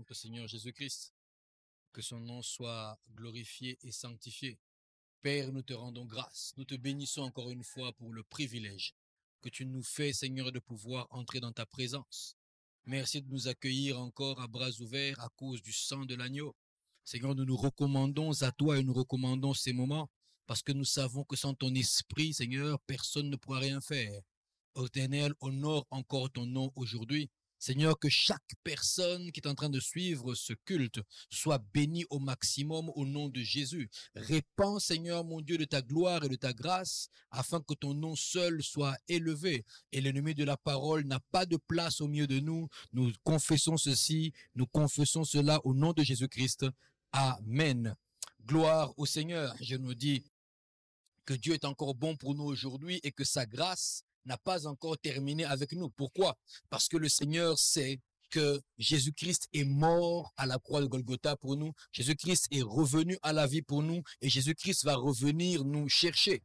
notre Seigneur Jésus-Christ. Que son nom soit glorifié et sanctifié. Père, nous te rendons grâce. Nous te bénissons encore une fois pour le privilège que tu nous fais, Seigneur, de pouvoir entrer dans ta présence. Merci de nous accueillir encore à bras ouverts à cause du sang de l'agneau. Seigneur, nous nous recommandons à toi et nous recommandons ces moments parce que nous savons que sans ton esprit, Seigneur, personne ne pourra rien faire. Ô Éternel, honore encore ton nom aujourd'hui. Seigneur, que chaque personne qui est en train de suivre ce culte soit bénie au maximum au nom de Jésus. Répands, Seigneur, mon Dieu, de ta gloire et de ta grâce, afin que ton nom seul soit élevé. Et l'ennemi de la parole n'a pas de place au milieu de nous. Nous confessons ceci, nous confessons cela au nom de Jésus-Christ. Amen. Gloire au Seigneur. Je nous dis que Dieu est encore bon pour nous aujourd'hui et que sa grâce n'a pas encore terminé avec nous. Pourquoi? Parce que le Seigneur sait que Jésus-Christ est mort à la croix de Golgotha pour nous. Jésus-Christ est revenu à la vie pour nous et Jésus-Christ va revenir nous chercher.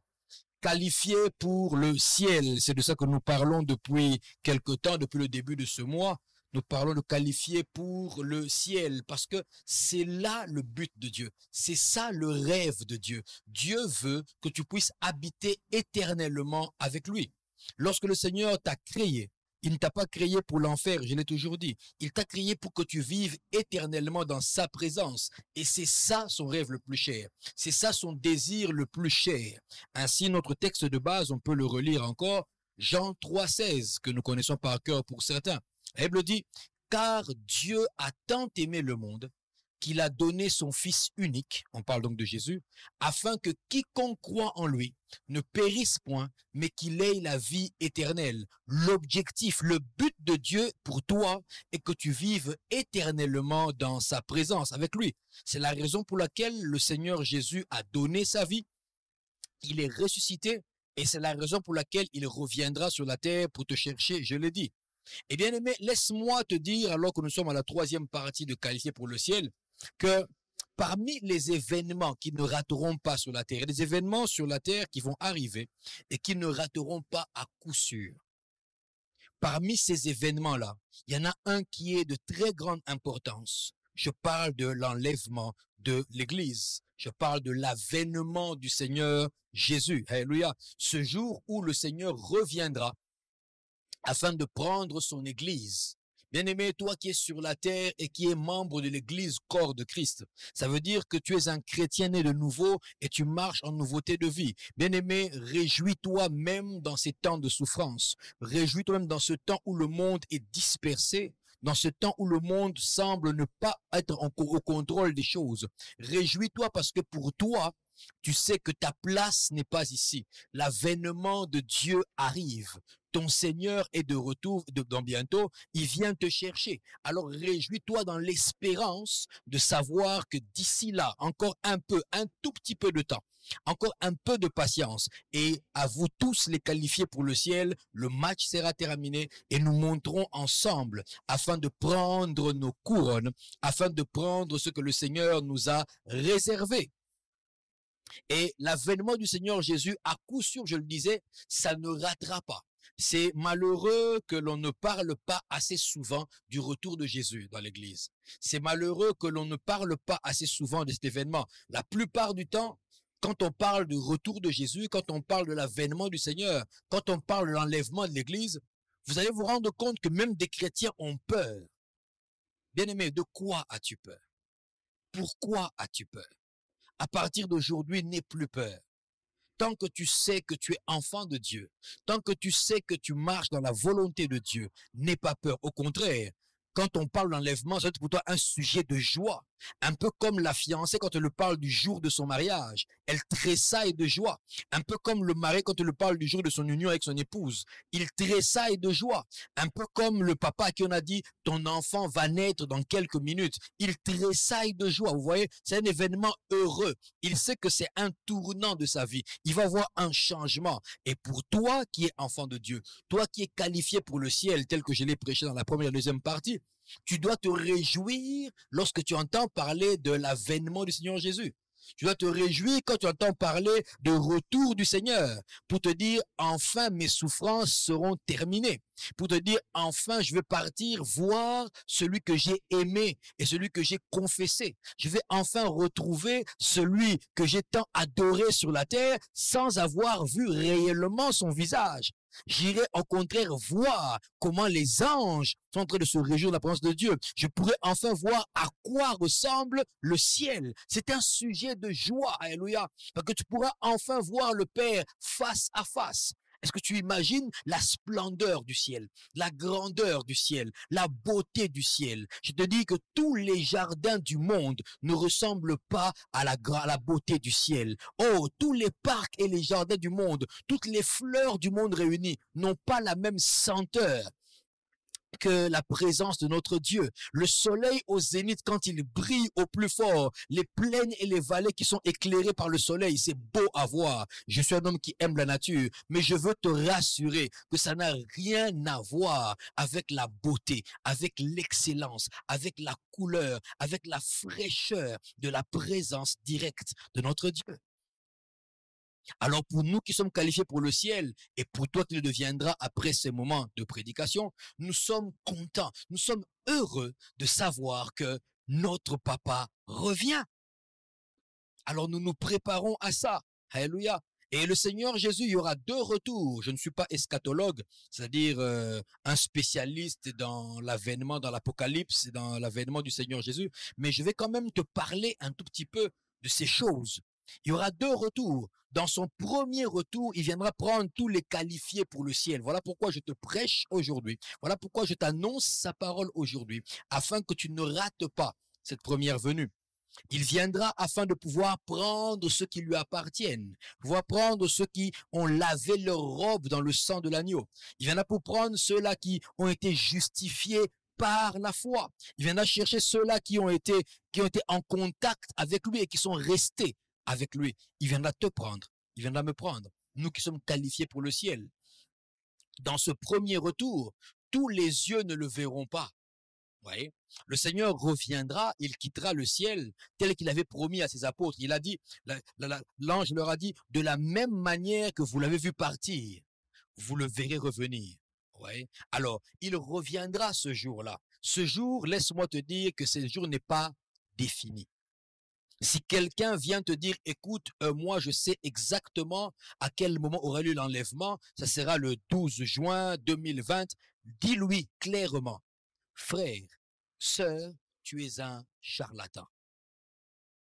Qualifié pour le ciel, c'est de ça que nous parlons depuis quelque temps, depuis le début de ce mois. Nous parlons de qualifier pour le ciel parce que c'est là le but de Dieu. C'est ça le rêve de Dieu. Dieu veut que tu puisses habiter éternellement avec lui. Lorsque le Seigneur t'a créé, il ne t'a pas créé pour l'enfer, je l'ai toujours dit. Il t'a créé pour que tu vives éternellement dans sa présence. Et c'est ça son rêve le plus cher. C'est ça son désir le plus cher. Ainsi, notre texte de base, on peut le relire encore. Jean 3,16, que nous connaissons par cœur pour certains. La Bible dit, car Dieu a tant aimé le monde qu'il a donné son Fils unique, on parle donc de Jésus, afin que quiconque croit en lui ne périsse point, mais qu'il ait la vie éternelle. L'objectif, le but de Dieu pour toi est que tu vives éternellement dans sa présence avec lui. C'est la raison pour laquelle le Seigneur Jésus a donné sa vie, il est ressuscité, et c'est la raison pour laquelle il reviendra sur la terre pour te chercher, je l'ai dit. Et bien aimé, laisse-moi te dire, alors que nous sommes à la troisième partie de qualifier pour le ciel, que parmi les événements qui ne rateront pas sur la terre, il y a des événements sur la terre qui vont arriver et qui ne rateront pas à coup sûr. Parmi ces événements-là, il y en a un qui est de très grande importance. Je parle de l'enlèvement de l'Église. Je parle de l'avènement du Seigneur Jésus. Alléluia. Ce jour où le Seigneur reviendra afin de prendre son Église. Bien-aimé, toi qui es sur la terre et qui es membre de l'Église corps de Christ, ça veut dire que tu es un chrétien né de nouveau et tu marches en nouveauté de vie. Bien-aimé, réjouis-toi même dans ces temps de souffrance. Réjouis-toi même dans ce temps où le monde est dispersé, dans ce temps où le monde semble ne pas être au contrôle des choses. Réjouis-toi parce que pour toi, tu sais que ta place n'est pas ici. L'avènement de Dieu arrive. Ton Seigneur est de retour dans bientôt. Il vient te chercher. Alors réjouis-toi dans l'espérance de savoir que d'ici là, encore un tout petit peu de temps, encore un peu de patience. Et à vous tous les qualifiés pour le ciel, le match sera terminé et nous monterons ensemble afin de prendre nos couronnes, afin de prendre ce que le Seigneur nous a réservé. Et l'avènement du Seigneur Jésus, à coup sûr, je le disais, ça ne ratera pas. C'est malheureux que l'on ne parle pas assez souvent du retour de Jésus dans l'Église. C'est malheureux que l'on ne parle pas assez souvent de cet événement. La plupart du temps, quand on parle du retour de Jésus, quand on parle de l'avènement du Seigneur, quand on parle de l'enlèvement de l'Église, vous allez vous rendre compte que même des chrétiens ont peur. Bien-aimé, de quoi as-tu peur? Pourquoi as-tu peur? À partir d'aujourd'hui, n'aie plus peur. Tant que tu sais que tu es enfant de Dieu, tant que tu sais que tu marches dans la volonté de Dieu, n'aie pas peur. Au contraire, quand on parle d'enlèvement, c'est pour toi un sujet de joie. Un peu comme la fiancée quand elle parle du jour de son mariage. Elle tressaille de joie. Un peu comme le mari quand il parle du jour de son union avec son épouse. Il tressaille de joie. Un peu comme le papa à qui on a dit, ton enfant va naître dans quelques minutes. Il tressaille de joie. Vous voyez, c'est un événement heureux. Il sait que c'est un tournant de sa vie. Il va avoir un changement. Et pour toi qui es enfant de Dieu, toi qui es qualifié pour le ciel, tel que je l'ai prêché dans la première et deuxième partie, tu dois te réjouir lorsque tu entends parler de l'avènement du Seigneur Jésus. Tu dois te réjouir quand tu entends parler de retour du Seigneur, pour te dire, enfin mes souffrances seront terminées. Pour te dire, enfin je vais partir voir celui que j'ai aimé et celui que j'ai confessé. Je vais enfin retrouver celui que j'ai tant adoré sur la terre sans avoir vu réellement son visage. J'irai au contraire voir comment les anges sont en train de se réjouir de la présence de Dieu. Je pourrai enfin voir à quoi ressemble le ciel. C'est un sujet de joie, alléluia, parce que tu pourras enfin voir le Père face à face. Est-ce que tu imagines la splendeur du ciel, la grandeur du ciel, la beauté du ciel? Je te dis que tous les jardins du monde ne ressemblent pas à la beauté du ciel. Oh, tous les parcs et les jardins du monde, toutes les fleurs du monde réunies n'ont pas la même senteur que la présence de notre Dieu. Le soleil au zénith, quand il brille au plus fort, les plaines et les vallées qui sont éclairées par le soleil, c'est beau à voir. Je suis un homme qui aime la nature, mais je veux te rassurer que ça n'a rien à voir avec la beauté, avec l'excellence, avec la couleur, avec la fraîcheur de la présence directe de notre Dieu. Alors pour nous qui sommes qualifiés pour le ciel et pour toi qui le deviendras après ces moments de prédication, nous sommes contents, nous sommes heureux de savoir que notre papa revient. Alors nous nous préparons à ça. Alléluia. Et le Seigneur Jésus, il y aura 2 retours. Je ne suis pas eschatologue, c'est-à-dire un spécialiste dans l'avènement, dans l'Apocalypse, dans l'avènement du Seigneur Jésus, mais je vais quand même te parler un tout petit peu de ces choses. Il y aura 2 retours. Dans son premier retour, il viendra prendre tous les qualifiés pour le ciel. Voilà pourquoi je te prêche aujourd'hui. Voilà pourquoi je t'annonce sa parole aujourd'hui, afin que tu ne rates pas cette première venue. Il viendra afin de pouvoir prendre ceux qui lui appartiennent, pouvoir prendre ceux qui ont lavé leur robe dans le sang de l'agneau. Il viendra pour prendre ceux-là qui ont été justifiés par la foi. Il viendra chercher ceux-là qui ont été en contact avec lui et qui sont restés avec lui. Il viendra te prendre, il viendra me prendre, nous qui sommes qualifiés pour le ciel. Dans ce premier retour, tous les yeux ne le verront pas. Ouais. Le Seigneur reviendra, il quittera le ciel tel qu'il avait promis à ses apôtres. Il a dit, l'ange leur a dit, de la même manière que vous l'avez vu partir, vous le verrez revenir. Ouais. Alors, il reviendra ce jour-là. Ce jour, laisse-moi te dire que ce jour n'est pas défini. Si quelqu'un vient te dire, écoute, moi je sais exactement à quel moment aura lieu l'enlèvement, ça sera le 12 juin 2020, dis-lui clairement, frère, sœur, tu es un charlatan.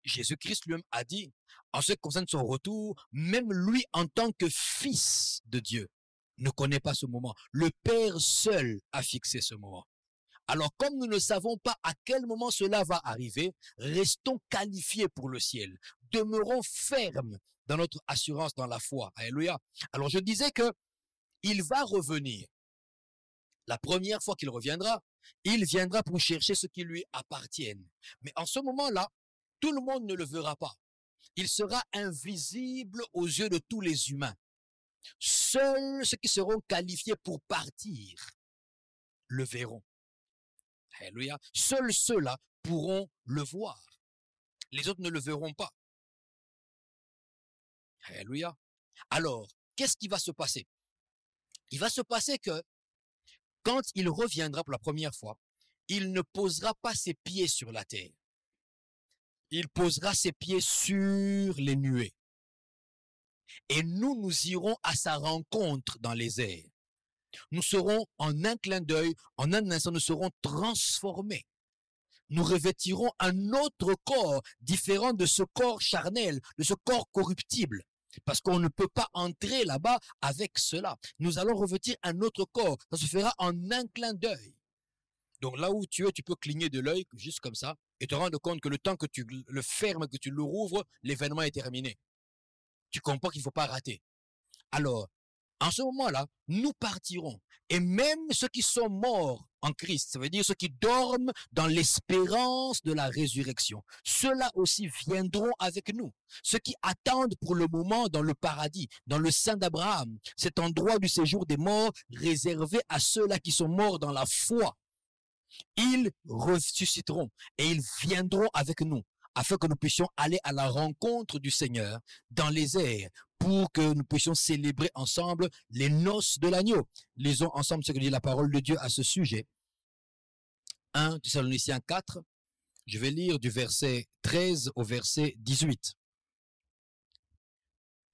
Jésus-Christ lui-même a dit, en ce qui concerne son retour, même lui en tant que fils de Dieu ne connaît pas ce moment. Le Père seul a fixé ce moment. Alors, comme nous ne savons pas à quel moment cela va arriver, restons qualifiés pour le ciel. Demeurons fermes dans notre assurance dans la foi. Alléluia. Alors, je disais que il va revenir. La première fois qu'il reviendra, il viendra pour chercher ceux qui lui appartiennent. Mais en ce moment-là, tout le monde ne le verra pas. Il sera invisible aux yeux de tous les humains. Seuls ceux qui seront qualifiés pour partir le verront. Alléluia. Seuls ceux-là pourront le voir. Les autres ne le verront pas. Alléluia. Alors, qu'est-ce qui va se passer? Il va se passer que quand il reviendra pour la première fois, il ne posera pas ses pieds sur la terre. Il posera ses pieds sur les nuées. Et nous irons à sa rencontre dans les airs. Nous serons en un clin d'œil, en un instant, nous serons transformés. Nous revêtirons un autre corps différent de ce corps charnel, de ce corps corruptible. Parce qu'on ne peut pas entrer là-bas avec cela. Nous allons revêtir un autre corps. Ça se fera en un clin d'œil. Donc là où tu es, tu peux cligner de l'œil, juste comme ça, et te rendre compte que le temps que tu le fermes, que tu le rouvres, l'événement est terminé. Tu comprends qu'il ne faut pas rater. Alors, en ce moment-là, nous partirons. Et même ceux qui sont morts en Christ, ça veut dire ceux qui dorment dans l'espérance de la résurrection, ceux-là aussi viendront avec nous. Ceux qui attendent pour le moment dans le paradis, dans le sein d'Abraham, cet endroit du séjour des morts réservé à ceux-là qui sont morts dans la foi. Ils ressusciteront et ils viendront avec nous afin que nous puissions aller à la rencontre du Seigneur dans les airs, pour que nous puissions célébrer ensemble les noces de l'agneau. Lisons ensemble ce que dit la parole de Dieu à ce sujet. 1 Thessaloniciens 4, je vais lire du verset 13 au verset 18.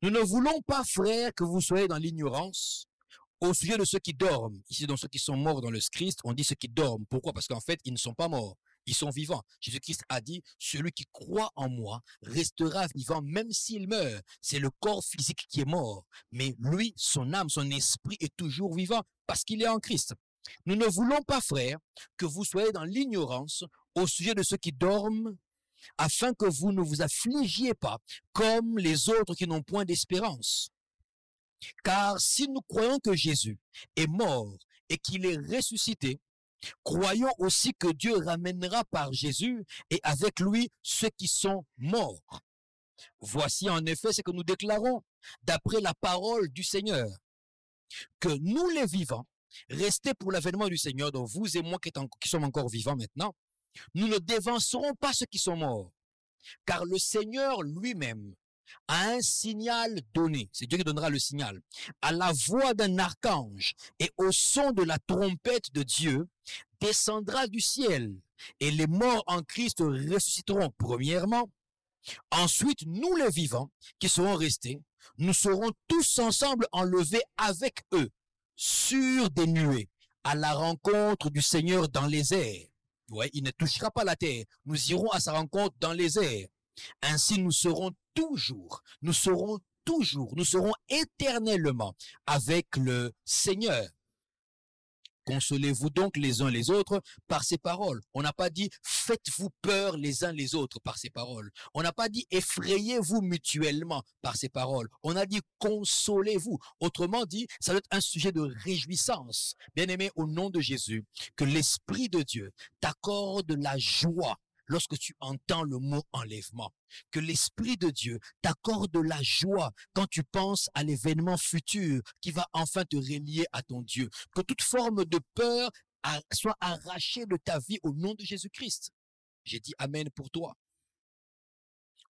Nous ne voulons pas, frères, que vous soyez dans l'ignorance au sujet de ceux qui dorment. Ici, dans ceux qui sont morts dans le Christ, on dit ceux qui dorment. Pourquoi? Parce qu'en fait, ils ne sont pas morts. Ils sont vivants. Jésus-Christ a dit, celui qui croit en moi restera vivant même s'il meurt. C'est le corps physique qui est mort. Mais lui, son âme, son esprit est toujours vivant parce qu'il est en Christ. Nous ne voulons pas, frères, que vous soyez dans l'ignorance au sujet de ceux qui dorment, afin que vous ne vous affligiez pas comme les autres qui n'ont point d'espérance. Car si nous croyons que Jésus est mort et qu'il est ressuscité, croyons aussi que Dieu ramènera par Jésus et avec lui ceux qui sont morts. Voici en effet ce que nous déclarons d'après la parole du Seigneur, que nous les vivants, restés pour l'avènement du Seigneur, donc vous et moi qui sommes encore vivants maintenant, nous ne dévancerons pas ceux qui sont morts, car le Seigneur lui-même a un signal donné, c'est Dieu qui donnera le signal, à la voix d'un archange et au son de la trompette de Dieu, descendra du ciel, et les morts en Christ ressusciteront premièrement. Ensuite, nous les vivants qui serons restés, nous serons tous ensemble enlevés avec eux sur des nuées à la rencontre du Seigneur dans les airs. Ouais, il ne touchera pas la terre. Nous irons à sa rencontre dans les airs. Ainsi, nous serons éternellement avec le Seigneur. Consolez-vous donc les uns les autres par ces paroles. On n'a pas dit faites-vous peur les uns les autres par ces paroles. On n'a pas dit effrayez-vous mutuellement par ces paroles. On a dit consolez-vous. Autrement dit, ça doit être un sujet de réjouissance. Bien-aimé, au nom de Jésus, que l'Esprit de Dieu t'accorde la joie lorsque tu entends le mot enlèvement, que l'Esprit de Dieu t'accorde la joie quand tu penses à l'événement futur qui va enfin te relier à ton Dieu, que toute forme de peur soit arrachée de ta vie au nom de Jésus-Christ. J'ai dit Amen pour toi.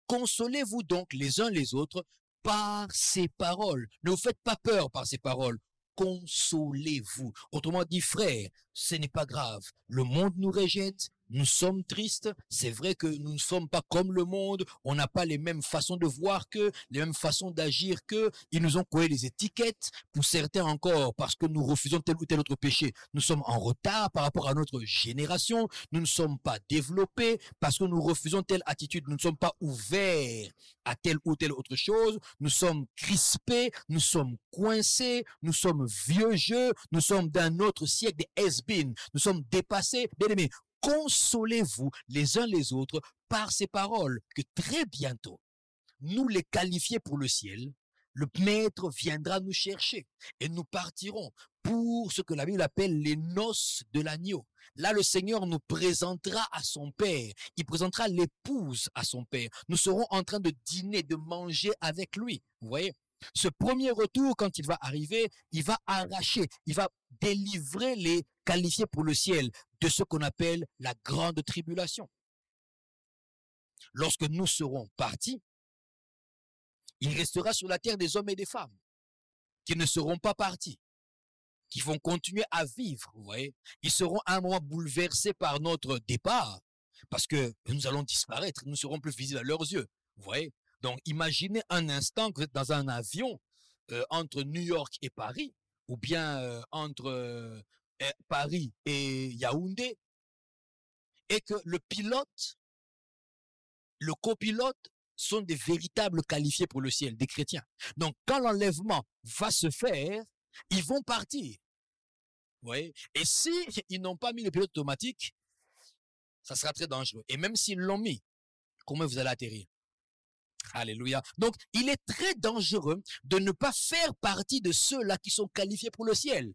Consolez-vous donc les uns les autres par ces paroles. Ne vous faites pas peur par ces paroles. Consolez-vous. Autrement dit, frère, ce n'est pas grave. Le monde nous rejette. Nous sommes tristes, c'est vrai que nous ne sommes pas comme le monde, on n'a pas les mêmes façons de voir qu'eux, les mêmes façons d'agir qu'eux, ils nous ont collé des étiquettes, pour certains encore, parce que nous refusons tel ou tel autre péché, nous sommes en retard par rapport à notre génération, nous ne sommes pas développés, parce que nous refusons telle attitude, nous ne sommes pas ouverts à telle ou telle autre chose, nous sommes crispés, nous sommes coincés, nous sommes vieux jeux, nous sommes d'un autre siècle, des has-been, nous sommes dépassés, bien aimés. Consolez-vous les uns les autres par ces paroles, que très bientôt, nous les qualifiés pour le ciel, le Maître viendra nous chercher et nous partirons pour ce que la Bible appelle les noces de l'agneau. Là, le Seigneur nous présentera à son Père, il présentera l'épouse à son Père. Nous serons en train de dîner, de manger avec lui. Vous voyez? Ce premier retour, quand il va arriver, il va arracher, il va délivrer les qualifiés pour le ciel de ce qu'on appelle la grande tribulation. Lorsque nous serons partis, il restera sur la terre des hommes et des femmes qui ne seront pas partis, qui vont continuer à vivre, vous voyez. Ils seront à un moment bouleversés par notre départ, parce que nous allons disparaître, nous ne serons plus visibles à leurs yeux, vous voyez. Donc, imaginez un instant que vous êtes dans un avion entre New York et Paris, ou bien entre Paris et Yaoundé, et que le pilote, le copilote sont des véritables qualifiés pour le ciel, des chrétiens. Donc, quand l'enlèvement va se faire, ils vont partir. Vous voyez? Et si ils n'ont pas mis le pilote automatique, ça sera très dangereux. Et même s'ils l'ont mis, comment vous allez atterrir? Alléluia. Donc, il est très dangereux de ne pas faire partie de ceux-là qui sont qualifiés pour le ciel.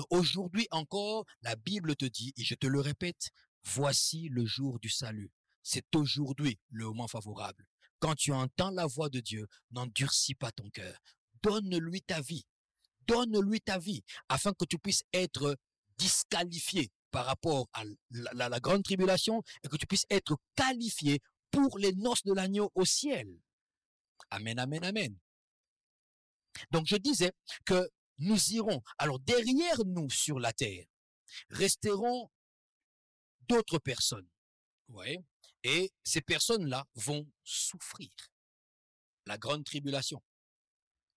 Aujourd'hui encore, la Bible te dit, et je te le répète, voici le jour du salut. C'est aujourd'hui le moment favorable. Quand tu entends la voix de Dieu, n'endurcis pas ton cœur. Donne-lui ta vie. Donne-lui ta vie, afin que tu puisses être disqualifié par rapport à la grande tribulation et que tu puisses être qualifié pour les noces de l'agneau au ciel. Amen, amen, amen. Donc je disais que nous irons, alors derrière nous sur la terre, resteront d'autres personnes. Ouais. Et ces personnes-là vont souffrir la grande tribulation.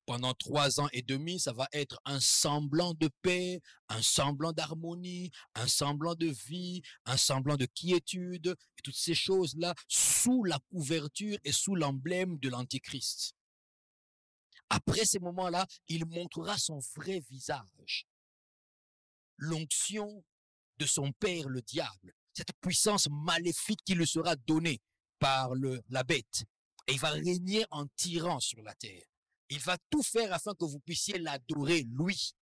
Pendant 3 ans et demi, ça va être un semblant de paix, un semblant d'harmonie, un semblant de vie, un semblant de quiétude, et toutes ces choses-là sous la couverture et sous l'emblème de l'Antichrist. Après ces moments-là, il montrera son vrai visage. L'onction de son père, le diable, cette puissance maléfique qui lui sera donnée par la bête. Et il va régner en tyran sur la terre. Il va tout faire afin que vous puissiez l'adorer, lui,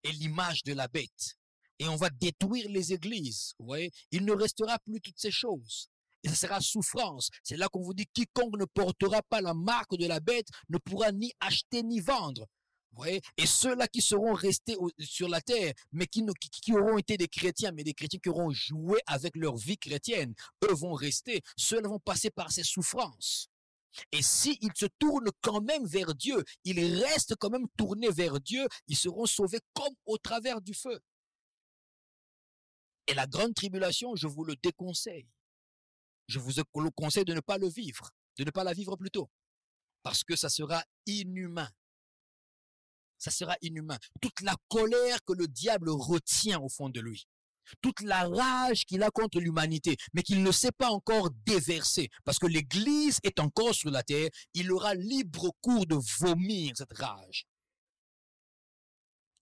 et l'image de la bête. Et on va détruire les églises. Vous voyez? Il ne restera plus toutes ces choses. Et ça sera souffrance. C'est là qu'on vous dit, quiconque ne portera pas la marque de la bête ne pourra ni acheter ni vendre. Vous voyez? Et ceux-là qui seront restés sur la terre, mais qui auront été des chrétiens, mais des chrétiens qui auront joué avec leur vie chrétienne, eux vont rester. Ceux-là vont passer par ces souffrances. Et s'ils se tournent quand même vers Dieu, ils restent quand même tournés vers Dieu, ils seront sauvés comme au travers du feu. Et la grande tribulation, je vous le déconseille. Je vous le conseille de ne pas le vivre, de ne pas la vivre plutôt. Parce que ça sera inhumain. Ça sera inhumain. Toute la colère que le diable retient au fond de lui. Toute la rage qu'il a contre l'humanité, mais qu'il ne sait pas encore déverser, parce que l'Église est encore sur la terre, il aura libre cours de vomir cette rage.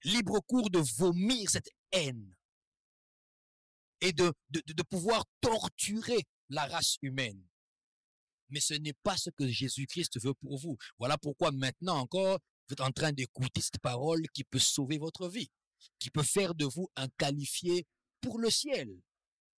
Libre cours de vomir cette haine. Et de pouvoir torturer la race humaine. Mais ce n'est pas ce que Jésus-Christ veut pour vous. Voilà pourquoi maintenant encore, vous êtes en train d'écouter cette parole qui peut sauver votre vie, qui peut faire de vous un qualifié pour le ciel.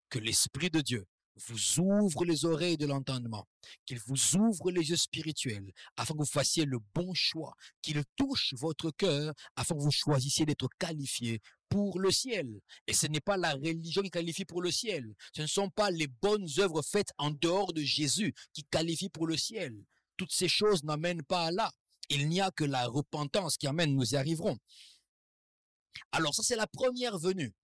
Que l'Esprit de Dieu vous ouvre les oreilles de l'entendement, qu'il vous ouvre les yeux spirituels, afin que vous fassiez le bon choix, qu'il touche votre cœur, afin que vous choisissiez d'être qualifié pour le ciel. Et ce n'est pas la religion qui qualifie pour le ciel. Ce ne sont pas les bonnes œuvres faites en dehors de Jésus qui qualifient pour le ciel. Toutes ces choses n'amènent pas à là. Il n'y a que la repentance qui amène, nous y arriverons. Alors ça, c'est la première venue.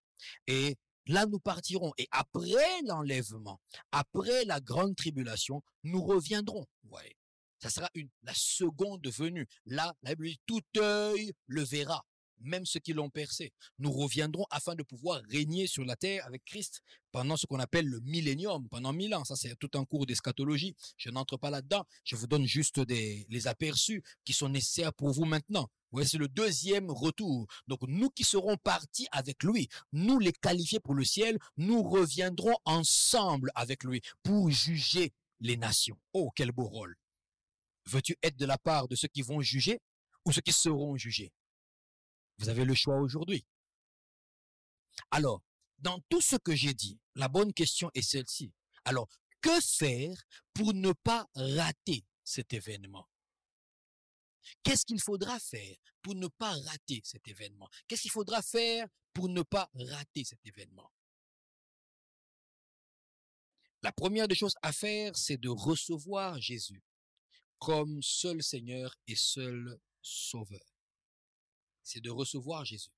Et là, nous partirons. Et après l'enlèvement, après la grande tribulation, nous reviendrons. Ouais. Ça sera la seconde venue. Là, la Bible dit, tout œil le verra, même ceux qui l'ont percé. Nous reviendrons afin de pouvoir régner sur la terre avec Christ pendant ce qu'on appelle le millénium, pendant 1000 ans. Ça, c'est tout un cours d'eschatologie. Je n'entre pas là-dedans. Je vous donne juste les aperçus qui sont nécessaires pour vous maintenant. Ouais, c'est le deuxième retour. Donc, nous qui serons partis avec lui, nous les qualifiés pour le ciel, nous reviendrons ensemble avec lui pour juger les nations. Oh, quel beau rôle. Veux-tu être de la part de ceux qui vont juger ou ceux qui seront jugés? Vous avez le choix aujourd'hui. Alors, dans tout ce que j'ai dit, la bonne question est celle-ci. Alors, que faire pour ne pas rater cet événement? Qu'est-ce qu'il faudra faire pour ne pas rater cet événement? Qu'est-ce qu'il faudra faire pour ne pas rater cet événement? La première des choses à faire, c'est de recevoir Jésus comme seul Seigneur et seul Sauveur. C'est de recevoir Jésus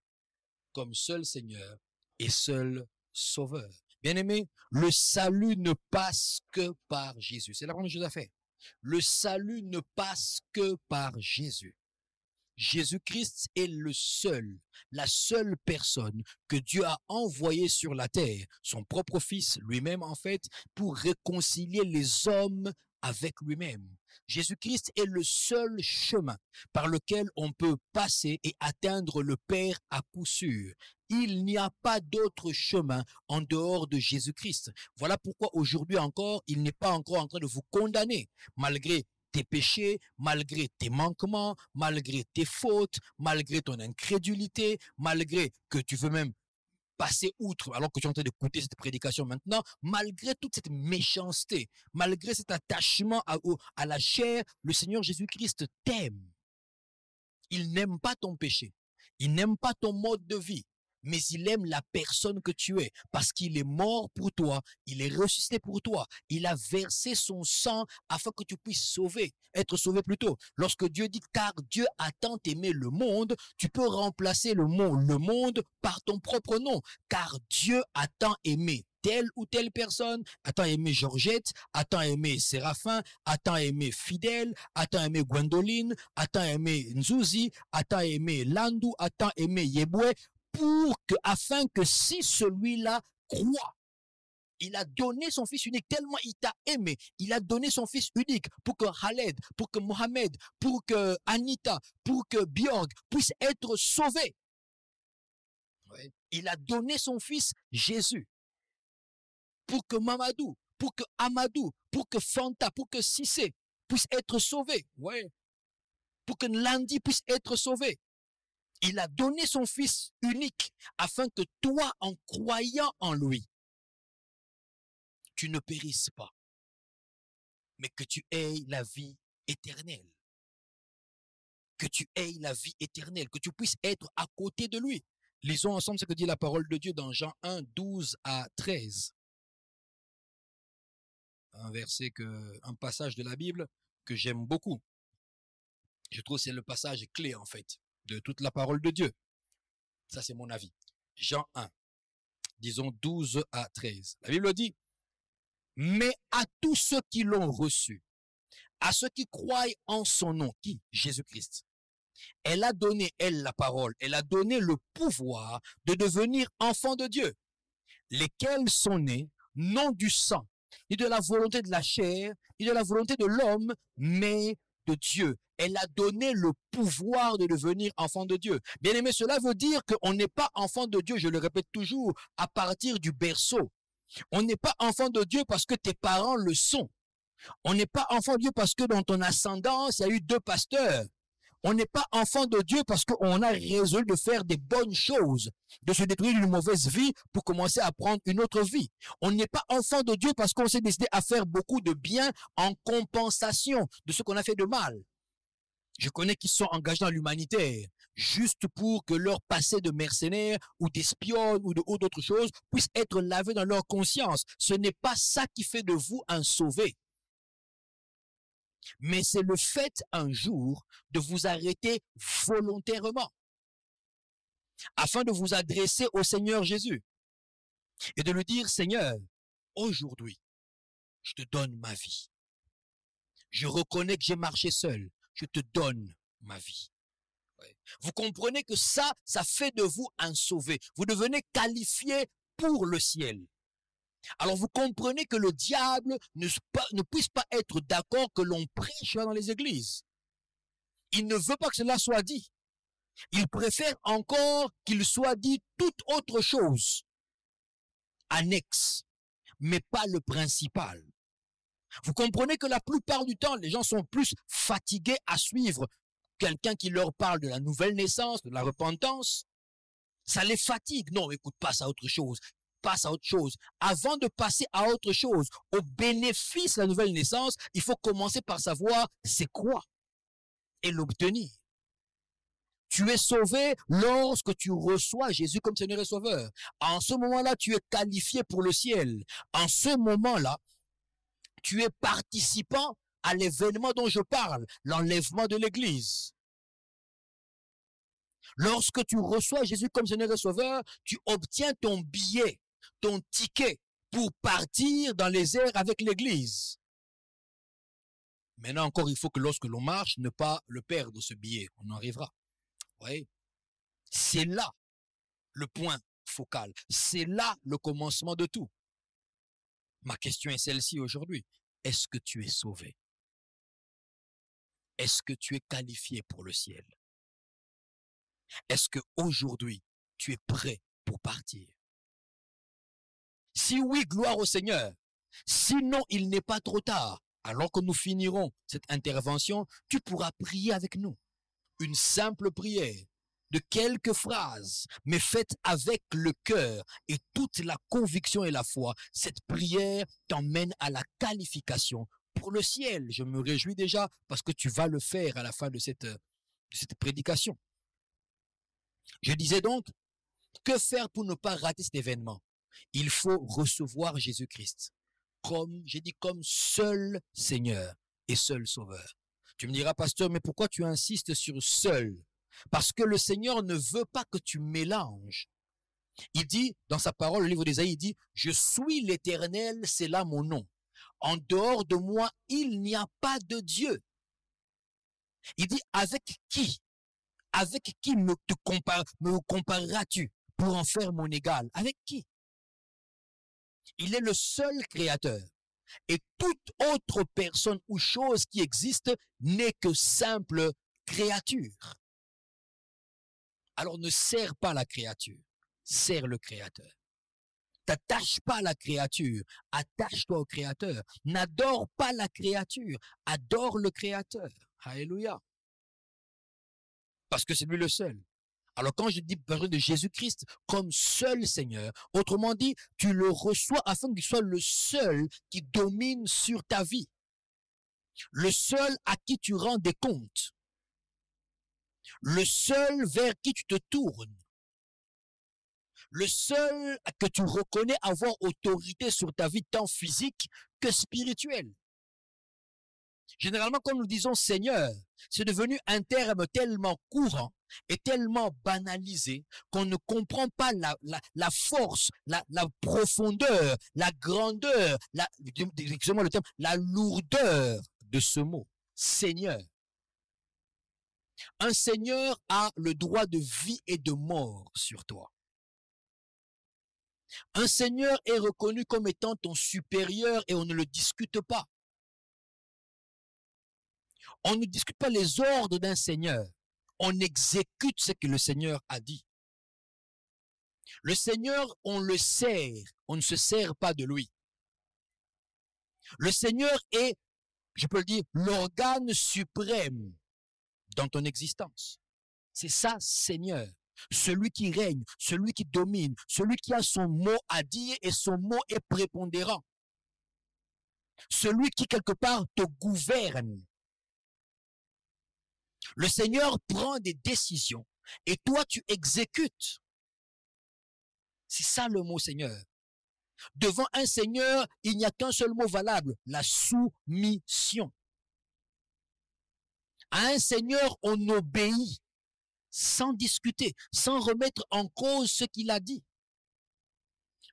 comme seul Seigneur et seul Sauveur. Bien-aimé, le salut ne passe que par Jésus. C'est la première chose à faire. Le salut ne passe que par Jésus. Jésus-Christ est la seule personne que Dieu a envoyée sur la terre, son propre Fils lui-même en fait, pour réconcilier les hommes avec lui-même. Jésus-Christ est le seul chemin par lequel on peut passer et atteindre le Père à coup sûr. Il n'y a pas d'autre chemin en dehors de Jésus-Christ. Voilà pourquoi aujourd'hui encore, il n'est pas encore en train de vous condamner, malgré tes péchés, malgré tes manquements, malgré tes fautes, malgré ton incrédulité, malgré que tu veux même passer outre alors que tu es en train d'écouter cette prédication maintenant, malgré toute cette méchanceté, malgré cet attachement à la chair, le Seigneur Jésus-Christ t'aime. Il n'aime pas ton péché. Il n'aime pas ton mode de vie. mais il aime la personne que tu es parce qu'il est mort pour toi, il est ressuscité pour toi, il a versé son sang afin que tu puisses être sauvé plutôt. Lorsque Dieu dit car Dieu a tant aimé le monde, tu peux remplacer le mot le monde par ton propre nom, car Dieu a tant aimé telle ou telle personne, a tant aimé Georgette, a tant aimé Séraphin, a tant aimé Fidèle, a tant aimé Gwendoline, a tant aimé Nzouzi, a tant aimé Landou, a tant aimé Yeboué, afin que si celui-là croit, il a donné son fils unique, tellement il t'a aimé, il a donné son fils unique pour que Khaled, pour que Mohamed, pour que Anita, pour que Björk puissent être sauvés. Ouais. Il a donné son fils Jésus pour que Mamadou, pour que Amadou, pour que Fanta, pour que Sissé puissent être sauvés. Ouais. Pour que Nlandi puisse être sauvé. Il a donné son fils unique afin que toi, en croyant en lui, tu ne périsses pas, mais que tu aies la vie éternelle. Que tu aies la vie éternelle, que tu puisses être à côté de lui. Lisons ensemble ce que dit la parole de Dieu dans Jean 1, 12 à 13. Un passage de la Bible que j'aime beaucoup. Je trouve que c'est le passage clé, en fait, de toute la parole de Dieu. Ça, c'est mon avis. Jean 1, disons 12 à 13. La Bible dit, mais à tous ceux qui l'ont reçu, à ceux qui croient en son nom, qui? Jésus-Christ. Elle a donné, elle, la parole, elle a donné le pouvoir de devenir enfants de Dieu, lesquels sont nés, non du sang, ni de la volonté de la chair, ni de la volonté de l'homme, mais de Dieu. Elle a donné le pouvoir de devenir enfant de Dieu. Bien aimé, cela veut dire qu'on n'est pas enfant de Dieu, je le répète toujours, à partir du berceau. On n'est pas enfant de Dieu parce que tes parents le sont. On n'est pas enfant de Dieu parce que dans ton ascendance, il y a eu 2 pasteurs. On n'est pas enfant de Dieu parce qu'on a résolu de faire des bonnes choses, de se détruire d'une mauvaise vie pour commencer à prendre une autre vie. On n'est pas enfant de Dieu parce qu'on s'est décidé à faire beaucoup de bien en compensation de ce qu'on a fait de mal. Je connais qui sont engagés dans l'humanitaire, juste pour que leur passé de mercenaires ou d'espions ou d'autres choses puisse être lavé dans leur conscience. Ce n'est pas ça qui fait de vous un sauvé. Mais c'est le fait un jour de vous arrêter volontairement afin de vous adresser au Seigneur Jésus et de lui dire, Seigneur, aujourd'hui, je te donne ma vie. Je reconnais que j'ai marché seul. Je te donne ma vie. Ouais. Vous comprenez que ça fait de vous un sauvé. Vous devenez qualifié pour le ciel. Alors vous comprenez que le diable ne puisse pas être d'accord que l'on prêche dans les églises. Il ne veut pas que cela soit dit. Il préfère encore qu'il soit dit toute autre chose, annexe, mais pas le principal. Vous comprenez que la plupart du temps, les gens sont plus fatigués à suivre quelqu'un qui leur parle de la nouvelle naissance, de la repentance. Ça les fatigue. Non, écoute, passe à autre chose. Passe à autre chose. Avant de passer à autre chose, au bénéfice de la nouvelle naissance, il faut commencer par savoir c'est quoi et l'obtenir. Tu es sauvé lorsque tu reçois Jésus comme Seigneur et Sauveur. En ce moment-là, tu es qualifié pour le ciel. En ce moment-là, tu es participant à l'événement dont je parle, l'enlèvement de l'Église. Lorsque tu reçois Jésus comme Seigneur et Sauveur, tu obtiens ton billet, ton ticket pour partir dans les airs avec l'Église. Maintenant encore, il faut que lorsque l'on marche, ne pas le perdre, ce billet. On en arrivera. Oui. C'est là le point focal. C'est là le commencement de tout. Ma question est celle-ci aujourd'hui. Est-ce que tu es sauvé? Est-ce que tu es qualifié pour le ciel? Est-ce qu'aujourd'hui, tu es prêt pour partir? Si oui, gloire au Seigneur. Sinon, il n'est pas trop tard. Alors que nous finirons cette intervention, tu pourras prier avec nous. Une simple prière de quelques phrases, mais faite avec le cœur et toute la conviction et la foi. Cette prière t'emmène à la qualification pour le ciel. Je me réjouis déjà parce que tu vas le faire à la fin de cette prédication. Je disais donc, que faire pour ne pas rater cet événement? Il faut recevoir Jésus-Christ comme, j'ai dit, comme seul Seigneur et seul Sauveur. Tu me diras, pasteur, mais pourquoi tu insistes sur seul? Parce que le Seigneur ne veut pas que tu mélanges. Il dit, dans sa parole, le livre d'Ésaïe, il dit, je suis l'Éternel, c'est là mon nom. En dehors de moi, il n'y a pas de Dieu. Il dit, avec qui? Avec qui me compareras-tu pour en faire mon égal? Avec qui? Il est le seul créateur. Et toute autre personne ou chose qui existe n'est que simple créature. Alors ne sers pas la créature, sers le créateur. T'attache pas à la créature, attache-toi au créateur. N'adore pas la créature, adore le créateur. Alléluia. Parce que c'est lui le seul. Alors quand je dis besoin de Jésus-Christ comme seul Seigneur, autrement dit, tu le reçois afin qu'il soit le seul qui domine sur ta vie. Le seul à qui tu rends des comptes. Le seul vers qui tu te tournes. Le seul que tu reconnais avoir autorité sur ta vie tant physique que spirituelle. Généralement, quand nous disons Seigneur, c'est devenu un terme tellement courant et tellement banalisé qu'on ne comprend pas la force, la profondeur, la grandeur, excusez-moi le terme, la lourdeur de ce mot, Seigneur. Un Seigneur a le droit de vie et de mort sur toi. Un Seigneur est reconnu comme étant ton supérieur et on ne le discute pas. On ne discute pas les ordres d'un Seigneur. On exécute ce que le Seigneur a dit. Le Seigneur, on le sert. On ne se sert pas de lui. Le Seigneur est, je peux le dire, l'organe suprême dans ton existence. C'est ça, Seigneur. Celui qui règne, celui qui domine, celui qui a son mot à dire et son mot est prépondérant. Celui qui, quelque part, te gouverne. Le Seigneur prend des décisions et toi, tu exécutes. C'est ça le mot Seigneur. Devant un Seigneur, il n'y a qu'un seul mot valable, la soumission. À un Seigneur, on obéit sans discuter, sans remettre en cause ce qu'il a dit.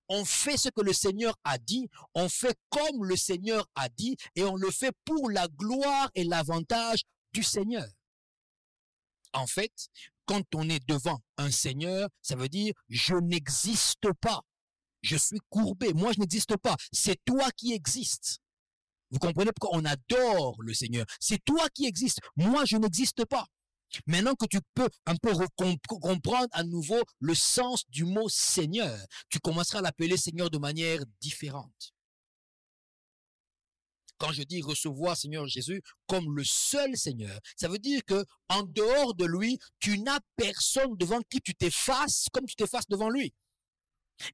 On fait ce que le Seigneur a dit, on fait comme le Seigneur a dit et on le fait pour la gloire et l'avantage du Seigneur. En fait, quand on est devant un Seigneur, ça veut dire je n'existe pas. Je suis courbé. Moi, je n'existe pas. C'est toi qui existes. Vous comprenez pourquoi on adore le Seigneur. C'est toi qui existes. Moi, je n'existe pas. Maintenant que tu peux un peu comprendre à nouveau le sens du mot Seigneur, tu commenceras à l'appeler Seigneur de manière différente. Quand je dis recevoir Seigneur Jésus comme le seul Seigneur, ça veut dire que en dehors de lui, tu n'as personne devant qui tu t'effaces comme tu t'effaces devant lui.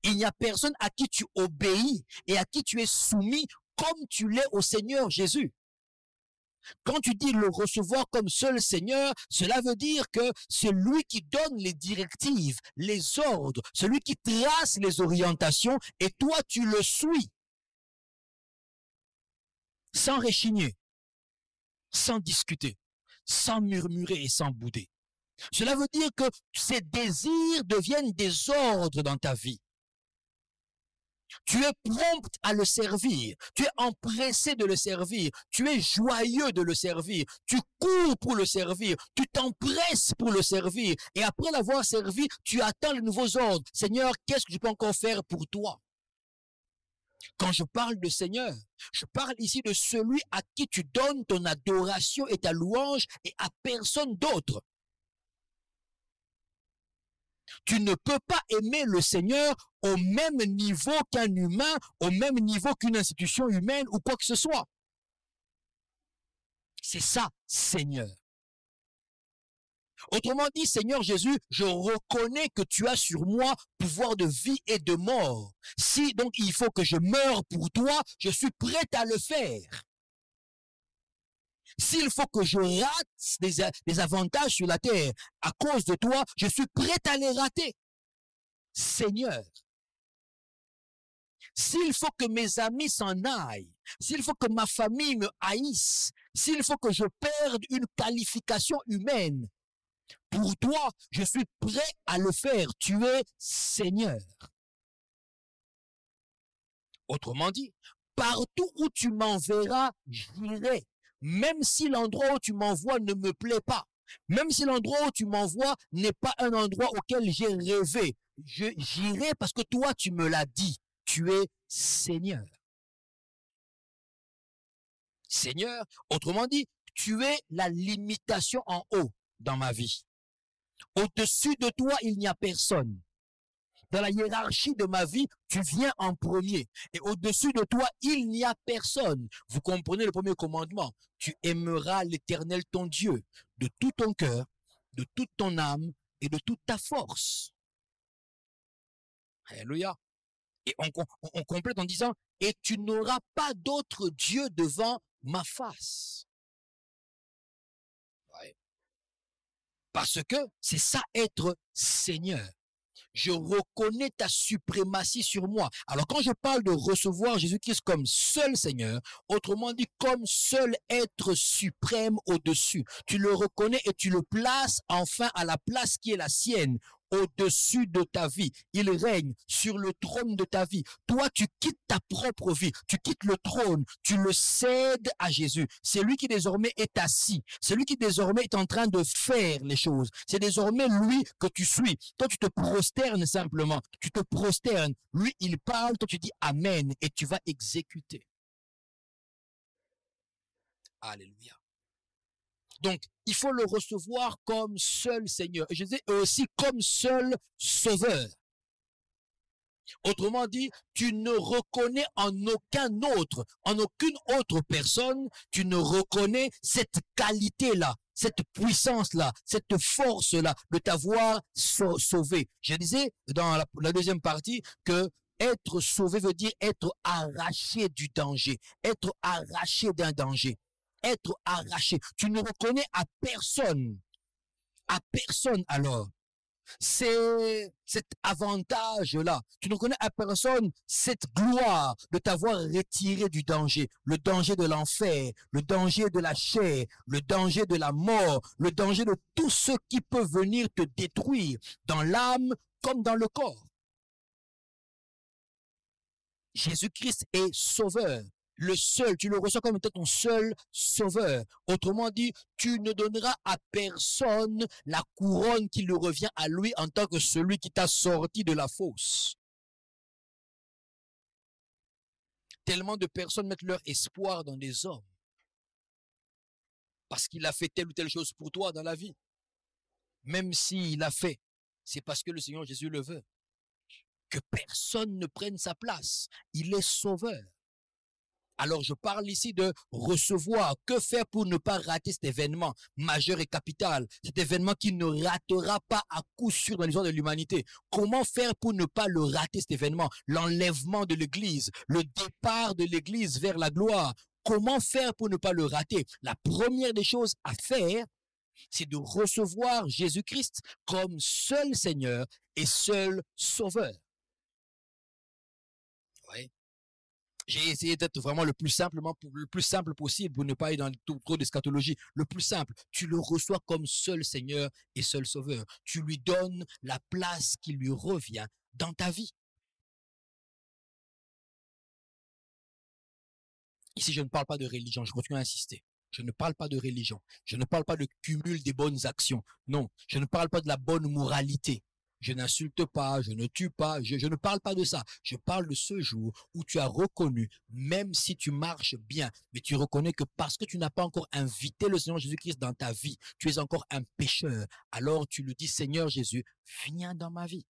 Il n'y a personne à qui tu obéis et à qui tu es soumis comme tu l'es au Seigneur Jésus. Quand tu dis le recevoir comme seul Seigneur, cela veut dire que c'est lui qui donne les directives, les ordres, celui qui trace les orientations et toi tu le suis. Sans réchigner, sans discuter, sans murmurer et sans bouder. Cela veut dire que ces désirs deviennent des ordres dans ta vie. Tu es prompt à le servir, tu es empressé de le servir, tu es joyeux de le servir, tu cours pour le servir, tu t'empresses pour le servir et après l'avoir servi, tu attends les nouveaux ordres. Seigneur, qu'est-ce que je peux encore faire pour toi? Quand je parle de Seigneur, je parle ici de celui à qui tu donnes ton adoration et ta louange et à personne d'autre. Tu ne peux pas aimer le Seigneur au même niveau qu'un humain, au même niveau qu'une institution humaine ou quoi que ce soit. C'est ça, Seigneur. Autrement dit, Seigneur Jésus, je reconnais que tu as sur moi pouvoir de vie et de mort. Si donc il faut que je meure pour toi, je suis prêt à le faire. S'il faut que je rate des avantages sur la terre à cause de toi, je suis prêt à les rater. Seigneur. S'il faut que mes amis s'en aillent, s'il faut que ma famille me haïsse, s'il faut que je perde une qualification humaine, pour toi, je suis prêt à le faire. Tu es Seigneur. Autrement dit, partout où tu m'enverras, j'irai. Même si l'endroit où tu m'envoies ne me plaît pas, même si l'endroit où tu m'envoies n'est pas un endroit auquel j'ai rêvé, j'irai parce que toi, tu me l'as dit. Tu es Seigneur. Seigneur, autrement dit, tu es la limitation en haut dans ma vie. Au-dessus de toi, il n'y a personne. Dans la hiérarchie de ma vie, tu viens en premier. Et au-dessus de toi, il n'y a personne. Vous comprenez le premier commandement. Tu aimeras l'Éternel ton Dieu de tout ton cœur, de toute ton âme et de toute ta force. Alléluia. Et on complète en disant, et tu n'auras pas d'autre Dieu devant ma face. Ouais. Parce que c'est ça être Seigneur. Je reconnais ta suprématie sur moi. Alors quand je parle de recevoir Jésus-Christ comme seul Seigneur, autrement dit comme seul être suprême au-dessus, tu le reconnais et tu le places enfin à la place qui est la sienne, au-dessus de ta vie. Il règne sur le trône de ta vie. Toi, tu quittes ta propre vie, tu quittes le trône, tu le cèdes à Jésus. C'est lui qui désormais est assis. C'est lui qui désormais est en train de faire les choses. C'est désormais lui que tu suis. Toi, tu te prosternes simplement. Tu te prosternes. Lui, il parle, toi, tu dis Amen et tu vas exécuter. Alléluia. Donc, il faut le recevoir comme seul Seigneur. Et je dis aussi comme seul Sauveur. Autrement dit, tu ne reconnais en aucun autre, en aucune autre personne, tu ne reconnais cette qualité-là, cette puissance-là, cette force-là de t'avoir sauvé. Je disais dans la deuxième partie que être sauvé veut dire être arraché du danger, être arraché d'un danger. Être arraché. Tu ne reconnais à personne alors. C'est cet avantage-là. Tu ne reconnais à personne cette gloire de t'avoir retiré du danger. Le danger de l'enfer, le danger de la chair, le danger de la mort, le danger de tout ce qui peut venir te détruire dans l'âme comme dans le corps. Jésus-Christ est sauveur. Le seul, tu le reçois comme étant ton seul sauveur. Autrement dit, tu ne donneras à personne la couronne qui lui revient à lui en tant que celui qui t'a sorti de la fosse. Tellement de personnes mettent leur espoir dans des hommes parce qu'il a fait telle ou telle chose pour toi dans la vie. Même s'il l'a fait, c'est parce que le Seigneur Jésus le veut. Que personne ne prenne sa place. Il est sauveur. Alors je parle ici de recevoir. Que faire pour ne pas rater cet événement majeur et capital? Cet événement qui ne ratera pas à coup sûr dans l'histoire de l'humanité. Comment faire pour ne pas le rater, cet événement? L'enlèvement de l'Église, le départ de l'Église vers la gloire. Comment faire pour ne pas le rater? La première des choses à faire, c'est de recevoir Jésus-Christ comme seul Seigneur et seul Sauveur. Oui. J'ai essayé d'être vraiment le plus simple possible pour ne pas aller dans trop d'eschatologie. Le plus simple, tu le reçois comme seul Seigneur et seul Sauveur. Tu lui donnes la place qui lui revient dans ta vie. Ici, je ne parle pas de religion, je continue à insister. Je ne parle pas de religion. Je ne parle pas de cumul des bonnes actions. Non, je ne parle pas de la bonne moralité. Je n'insulte pas, je ne tue pas, je ne parle pas de ça. Je parle de ce jour où tu as reconnu, même si tu marches bien, mais tu reconnais que parce que tu n'as pas encore invité le Seigneur Jésus-Christ dans ta vie, tu es encore un pécheur. Alors tu lui dis, Seigneur Jésus, viens dans ma vie.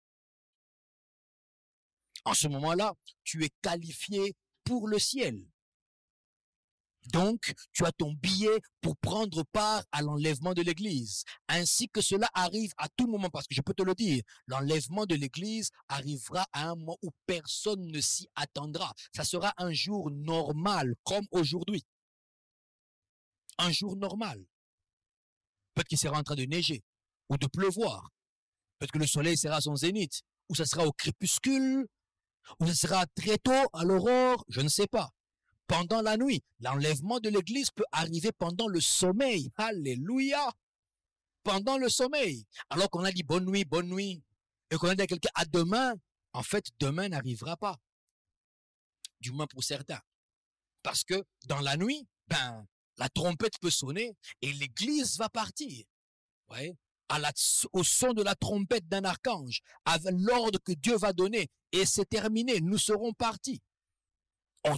En ce moment-là, tu es qualifié pour le ciel. Donc, tu as ton billet pour prendre part à l'enlèvement de l'Église, ainsi que cela arrive à tout moment, parce que je peux te le dire, l'enlèvement de l'Église arrivera à un moment où personne ne s'y attendra. Ça sera un jour normal, comme aujourd'hui. Un jour normal. Peut-être qu'il sera en train de neiger, ou de pleuvoir. Peut-être que le soleil sera à son zénith, ou ça sera au crépuscule, ou ça sera très tôt à l'aurore, je ne sais pas. Pendant la nuit, l'enlèvement de l'Église peut arriver pendant le sommeil. Alléluia! Pendant le sommeil. Alors qu'on a dit bonne nuit, et qu'on a dit à quelqu'un à demain, en fait, demain n'arrivera pas. Du moins pour certains. Parce que dans la nuit, la trompette peut sonner et l'Église va partir. Ouais. Au son de la trompette d'un archange, avec l'ordre que Dieu va donner, et c'est terminé, nous serons partis.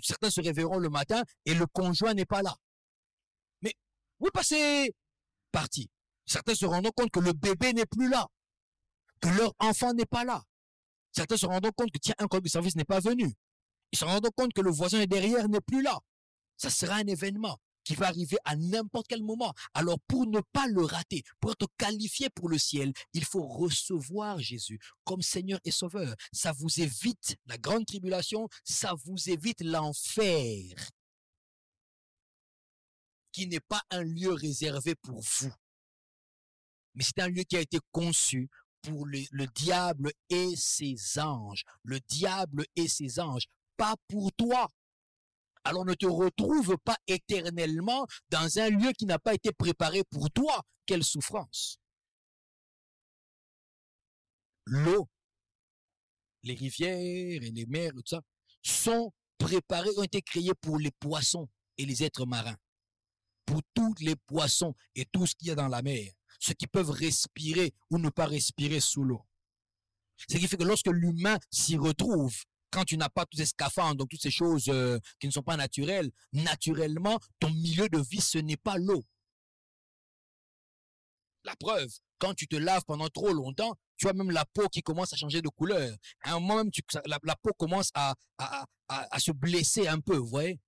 Certains se réveilleront le matin et le conjoint n'est pas là. Mais où est passé? Parti. Certains se rendront compte que le bébé n'est plus là, que leur enfant n'est pas là. Certains se rendront compte que tiens, un collègue de service n'est pas venu. Ils se rendront compte que le voisin est derrière n'est plus là. Ça sera un événement qui va arriver à n'importe quel moment. Alors pour ne pas le rater, pour être qualifié pour le ciel, il faut recevoir Jésus comme Seigneur et Sauveur. Ça vous évite la grande tribulation, ça vous évite l'enfer, qui n'est pas un lieu réservé pour vous, mais c'est un lieu qui a été conçu pour le diable et ses anges. Le diable et ses anges, pas pour toi. Alors ne te retrouve pas éternellement dans un lieu qui n'a pas été préparé pour toi. Quelle souffrance! L'eau, les rivières et les mers, tout ça, sont préparées, ont été créées pour les poissons et les êtres marins. Pour tous les poissons et tout ce qu'il y a dans la mer. Ceux qui peuvent respirer ou ne pas respirer sous l'eau. Ce qui fait que lorsque l'humain s'y retrouve, quand tu n'as pas tous ces scaphandres, donc toutes ces choses qui ne sont pas naturelles, naturellement, ton milieu de vie, ce n'est pas l'eau. La preuve, quand tu te laves pendant trop longtemps, tu as même la peau qui commence à changer de couleur. À un moment même, la peau commence à se blesser un peu, vous voyez?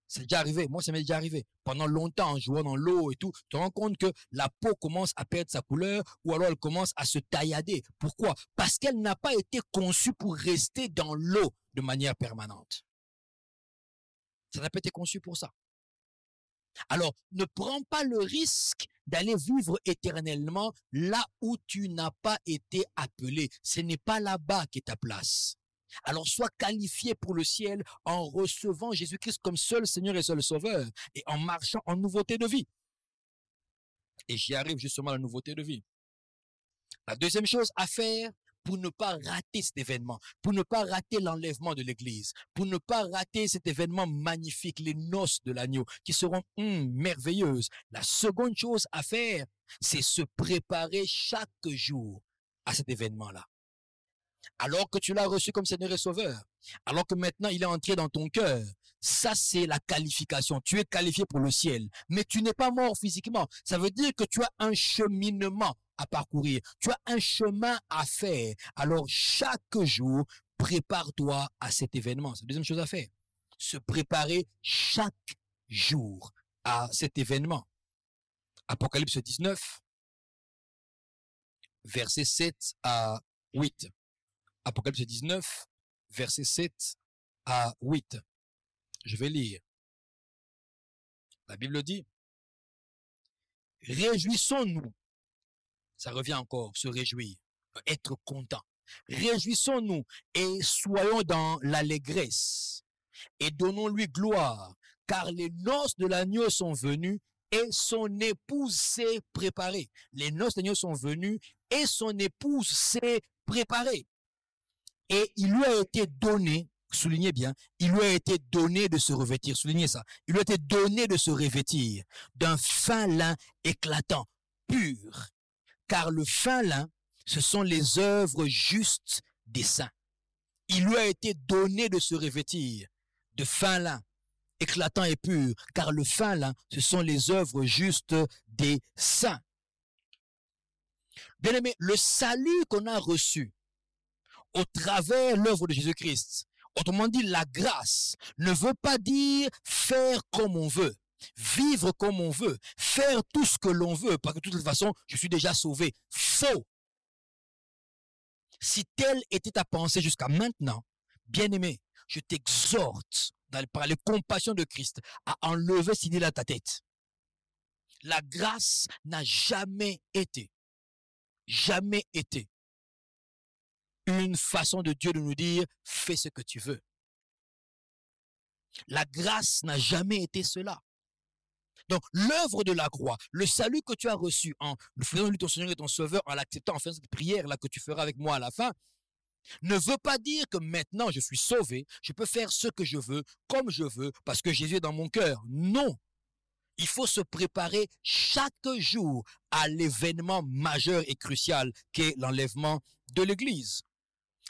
C'est déjà arrivé, moi ça m'est déjà arrivé. Pendant longtemps, en jouant dans l'eau et tout, tu te rends compte que la peau commence à perdre sa couleur ou alors elle commence à se taillader. Pourquoi? Parce qu'elle n'a pas été conçue pour rester dans l'eau de manière permanente. Ça n'a pas été conçu pour ça. Alors, ne prends pas le risque d'aller vivre éternellement là où tu n'as pas été appelé. Ce n'est pas là-bas qu'est ta place. Alors sois qualifié pour le ciel en recevant Jésus-Christ comme seul Seigneur et seul Sauveur et en marchant en nouveauté de vie. Et j'y arrive justement à la nouveauté de vie. La deuxième chose à faire pour ne pas rater cet événement, pour ne pas rater l'enlèvement de l'Église, pour ne pas rater cet événement magnifique, les noces de l'agneau, qui seront merveilleuses. La seconde chose à faire, c'est se préparer chaque jour à cet événement-là. Alors que tu l'as reçu comme Seigneur et Sauveur, alors que maintenant il est entré dans ton cœur, ça c'est la qualification. Tu es qualifié pour le ciel, mais tu n'es pas mort physiquement. Ça veut dire que tu as un cheminement à parcourir, tu as un chemin à faire. Alors chaque jour, prépare-toi à cet événement. C'est la deuxième chose à faire. Se préparer chaque jour à cet événement. Apocalypse 19, versets 7 à 8. Apocalypse 19, versets 7 à 8. Je vais lire. La Bible dit, réjouissons-nous. Ça revient encore, se réjouir, être content. Réjouissons-nous et soyons dans l'allégresse et donnons-lui gloire, car les noces de l'agneau sont venues et son épouse s'est préparée. Les noces de l'agneau sont venues et son épouse s'est préparée. Et il lui a été donné, soulignez bien, il lui a été donné de se revêtir, soulignez ça, il lui a été donné de se revêtir d'un fin lin éclatant, pur, car le fin lin, ce sont les œuvres justes des saints. Il lui a été donné de se revêtir de fin lin, éclatant et pur, car le fin lin, ce sont les œuvres justes des saints. Bien aimé, le salut qu'on a reçu au travers l'œuvre de Jésus-Christ, autrement dit, la grâce ne veut pas dire faire comme on veut, vivre comme on veut, faire tout ce que l'on veut, parce que de toute façon, je suis déjà sauvé. Faux. Si telle était ta pensée jusqu'à maintenant, bien-aimé, je t'exhorte, par les compassions de Christ, à enlever cette idée-là de ta tête. La grâce n'a jamais été une façon de Dieu de nous dire, fais ce que tu veux. La grâce n'a jamais été cela. Donc, l'œuvre de la croix, le salut que tu as reçu en faisant de lui ton Seigneur et ton Sauveur, en l'acceptant, en faisant cette prière-là que tu feras avec moi à la fin, ne veut pas dire que maintenant je suis sauvé, je peux faire ce que je veux, comme je veux, parce que Jésus est dans mon cœur. Non. Il faut se préparer chaque jour à l'événement majeur et crucial qu'est l'enlèvement de l'Église.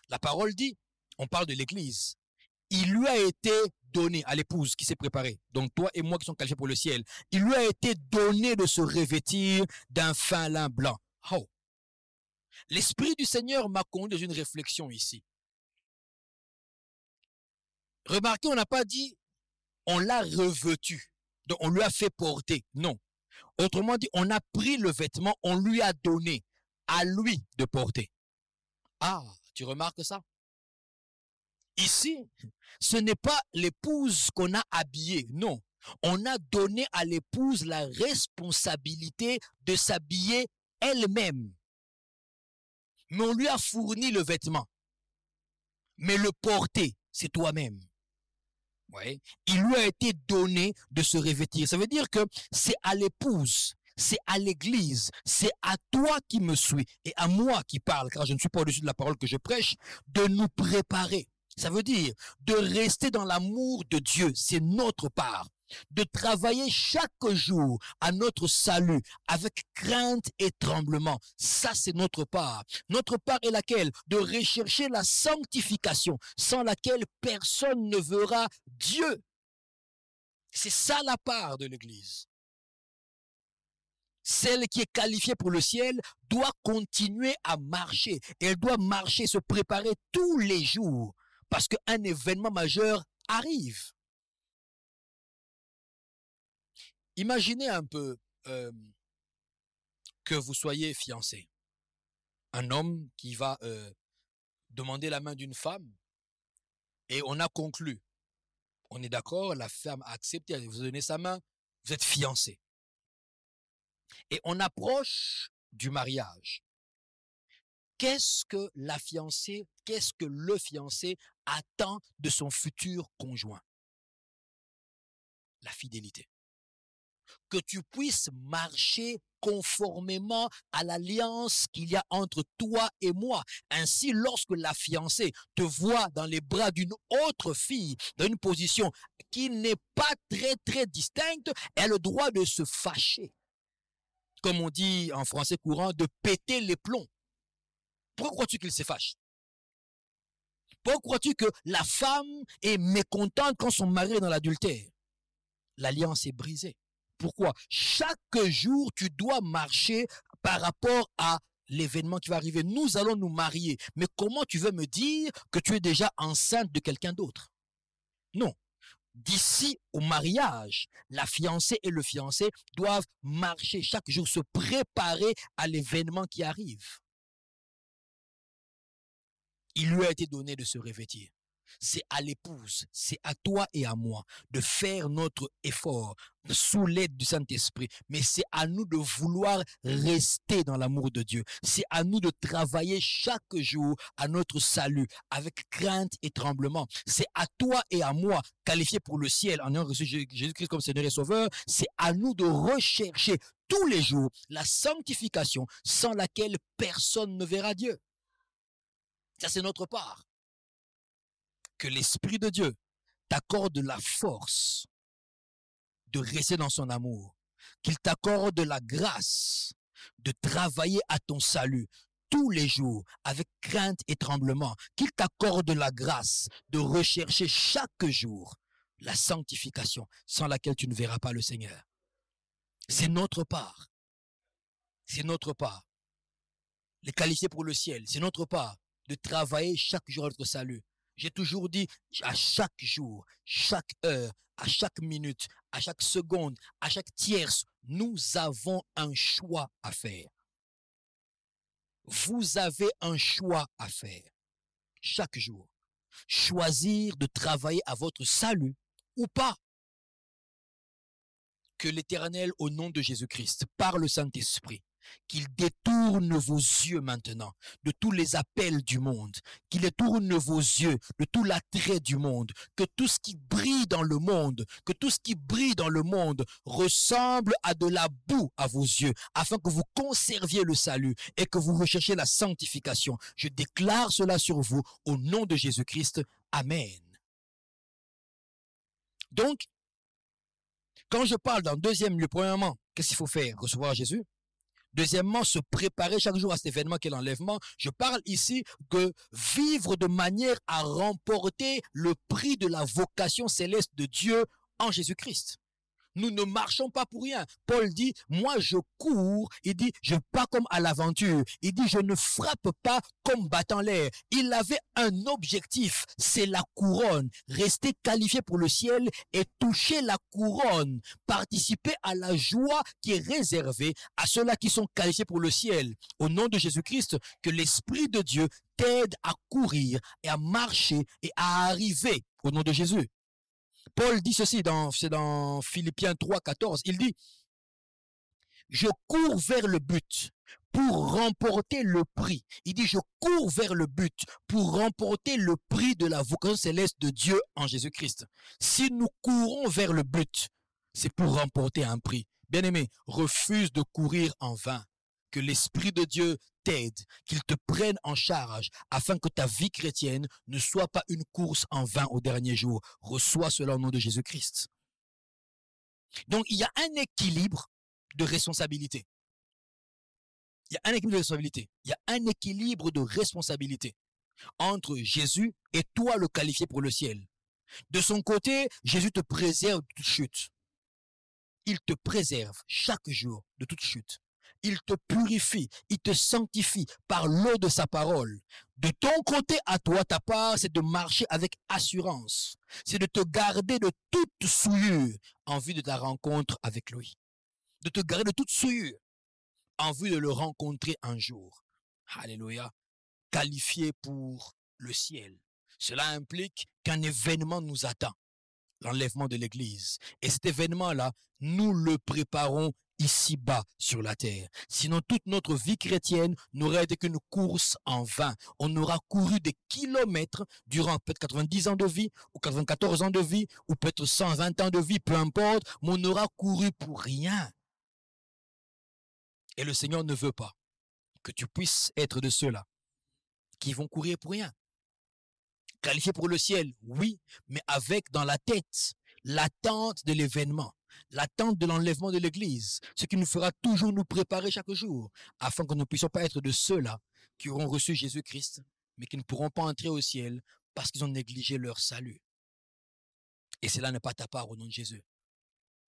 La parole dit, on parle de l'Église, il lui a été donné à l'épouse qui s'est préparée, donc toi et moi qui sommes qualifiés pour le ciel, il lui a été donné de se revêtir d'un fin lin blanc. Oh. L'Esprit du Seigneur m'a conduit dans une réflexion ici. Remarquez, on n'a pas dit on l'a revêtu, donc on lui a fait porter. Non. Autrement dit, on a pris le vêtement, on lui a donné à lui de porter. Ah, tu remarques ça? Ici, ce n'est pas l'épouse qu'on a habillée, non. On a donné à l'épouse la responsabilité de s'habiller elle-même. Mais on lui a fourni le vêtement. Mais le porter, c'est toi-même. Ouais. Il lui a été donné de se revêtir. Ça veut dire que c'est à l'épouse, c'est à l'église, c'est à toi qui me suis et à moi qui parle, car je ne suis pas au-dessus de la parole que je prêche, de nous préparer. Ça veut dire de rester dans l'amour de Dieu, c'est notre part. De travailler chaque jour à notre salut avec crainte et tremblement. Ça, c'est notre part. Notre part est laquelle? De rechercher la sanctification, sans laquelle personne ne verra Dieu. C'est ça la part de l'Église. Celle qui est qualifiée pour le ciel doit continuer à marcher. Et elle doit marcher, se préparer tous les jours, parce qu'un événement majeur arrive. Imaginez un peu que vous soyez fiancé. Un homme qui va demander la main d'une femme et on a conclu. On est d'accord, la femme a accepté, elle vous donner sa main, vous êtes fiancé. Et on approche du mariage. Qu'est-ce que la fiancée, qu'est-ce que le fiancé attend de son futur conjoint? La fidélité. Que tu puisses marcher conformément à l'alliance qu'il y a entre toi et moi. Ainsi, lorsque la fiancée te voit dans les bras d'une autre fille, dans une position qui n'est pas très distincte, elle a le droit de se fâcher. Comme on dit en français courant, de péter les plombs. Pourquoi crois-tu qu'il se fâche? Pourquoi crois-tu que la femme est mécontente quand son mari est dans l'adultère? L'alliance est brisée. Pourquoi? Chaque jour, tu dois marcher par rapport à l'événement qui va arriver. Nous allons nous marier. Mais comment tu veux me dire que tu es déjà enceinte de quelqu'un d'autre? Non. D'ici au mariage, la fiancée et le fiancé doivent marcher chaque jour, se préparer à l'événement qui arrive. Il lui a été donné de se revêtir. C'est à l'épouse, c'est à toi et à moi de faire notre effort sous l'aide du Saint-Esprit. Mais c'est à nous de vouloir rester dans l'amour de Dieu. C'est à nous de travailler chaque jour à notre salut avec crainte et tremblement. C'est à toi et à moi, qualifiés pour le ciel en ayant reçu Jésus-Christ comme Seigneur et Sauveur, c'est à nous de rechercher tous les jours la sanctification sans laquelle personne ne verra Dieu. Ça, c'est notre part. Que l'Esprit de Dieu t'accorde la force de rester dans son amour, qu'il t'accorde la grâce de travailler à ton salut tous les jours avec crainte et tremblement, qu'il t'accorde la grâce de rechercher chaque jour la sanctification sans laquelle tu ne verras pas le Seigneur. C'est notre part. C'est notre part. Les qualifiés pour le ciel, c'est notre part de travailler chaque jour à notre salut. J'ai toujours dit, à chaque jour, chaque heure, à chaque minute, à chaque seconde, à chaque tierce, nous avons un choix à faire. Vous avez un choix à faire chaque jour. Choisir de travailler à votre salut ou pas. Que l'Éternel, au nom de Jésus-Christ, par le Saint-Esprit, qu'il détourne vos yeux maintenant de tous les appels du monde, qu'il détourne vos yeux de tout l'attrait du monde, que tout ce qui brille dans le monde, que tout ce qui brille dans le monde ressemble à de la boue à vos yeux, afin que vous conserviez le salut et que vous recherchiez la sanctification. Je déclare cela sur vous au nom de Jésus-Christ. Amen. Donc, quand je parle dans deuxième lieu, premièrement, qu'est-ce qu'il faut faire? Recevoir Jésus. Deuxièmement, se préparer chaque jour à cet événement qu'est l'enlèvement. Je parle ici de vivre de manière à remporter le prix de la vocation céleste de Dieu en Jésus-Christ. Nous ne marchons pas pour rien. Paul dit, moi je cours. Il dit, je pars comme à l'aventure. Il dit, je ne frappe pas comme battant l'air. Il avait un objectif, c'est la couronne. Rester qualifié pour le ciel et toucher la couronne. Participer à la joie qui est réservée à ceux-là qui sont qualifiés pour le ciel. Au nom de Jésus-Christ, que l'Esprit de Dieu t'aide à courir et à marcher et à arriver au nom de Jésus. Paul dit ceci, c'est dans Philippiens 3, 14, il dit, je cours vers le but pour remporter le prix. Il dit, je cours vers le but pour remporter le prix de la vocation céleste de Dieu en Jésus-Christ. Si nous courons vers le but, c'est pour remporter un prix. Bien-aimé, refuse de courir en vain. Que l'Esprit de Dieu t'aide, qu'il te prenne en charge, afin que ta vie chrétienne ne soit pas une course en vain au dernier jour. Reçois cela au nom de Jésus-Christ. Donc, il y a un équilibre de responsabilité. Il y a un équilibre de responsabilité. Il y a un équilibre de responsabilité entre Jésus et toi le qualifié pour le ciel. De son côté, Jésus te préserve de toute chute. Il te préserve chaque jour de toute chute. Il te purifie, il te sanctifie par l'eau de sa parole. De ton côté à toi, ta part, c'est de marcher avec assurance. C'est de te garder de toute souillure en vue de ta rencontre avec lui. De te garder de toute souillure en vue de le rencontrer un jour. Alléluia. Qualifié pour le ciel. Cela implique qu'un événement nous attend. L'enlèvement de l'Église. Et cet événement-là, nous le préparons ici-bas sur la terre. Sinon, toute notre vie chrétienne n'aurait été qu'une course en vain. On aura couru des kilomètres durant peut-être 90 ans de vie, ou 94 ans de vie, ou peut-être 120 ans de vie, peu importe, mais on aura couru pour rien. Et le Seigneur ne veut pas que tu puisses être de ceux-là qui vont courir pour rien. Qualifié pour le ciel, oui, mais avec dans la tête l'attente de l'événement, l'attente de l'enlèvement de l'Église, ce qui nous fera toujours nous préparer chaque jour, afin que nous ne puissions pas être de ceux-là qui auront reçu Jésus-Christ, mais qui ne pourront pas entrer au ciel parce qu'ils ont négligé leur salut. Et cela n'est pas ta part au nom de Jésus.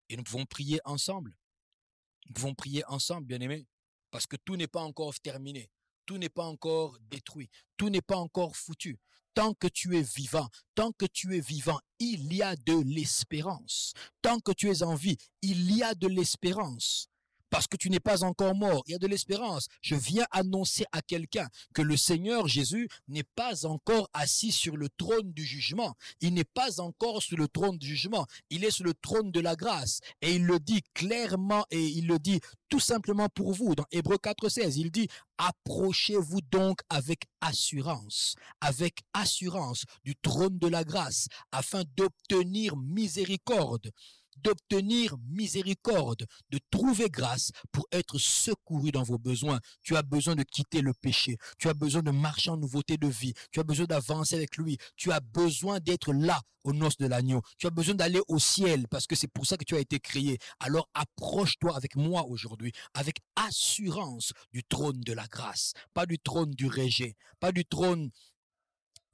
Et nous pouvons prier ensemble. Nous pouvons prier ensemble, bien-aimés, parce que tout n'est pas encore terminé. Tout n'est pas encore détruit. Tout n'est pas encore foutu. Tant que tu es vivant, il y a de l'espérance. Tant que tu es en vie, il y a de l'espérance. Parce que tu n'es pas encore mort, il y a de l'espérance. Je viens annoncer à quelqu'un que le Seigneur Jésus n'est pas encore assis sur le trône du jugement. Il n'est pas encore sur le trône du jugement. Il est sur le trône de la grâce. Et il le dit clairement et il le dit tout simplement pour vous. Dans Hébreux 4,16, il dit « Approchez-vous donc avec assurance du trône de la grâce afin d'obtenir miséricorde. » de trouver grâce pour être secouru dans vos besoins. Tu as besoin de quitter le péché. Tu as besoin de marcher en nouveauté de vie. Tu as besoin d'avancer avec lui. Tu as besoin d'être là aux noces de l'agneau. Tu as besoin d'aller au ciel parce que c'est pour ça que tu as été créé. Alors approche-toi avec moi aujourd'hui, avec assurance du trône de la grâce, pas du trône du rejet, pas du trône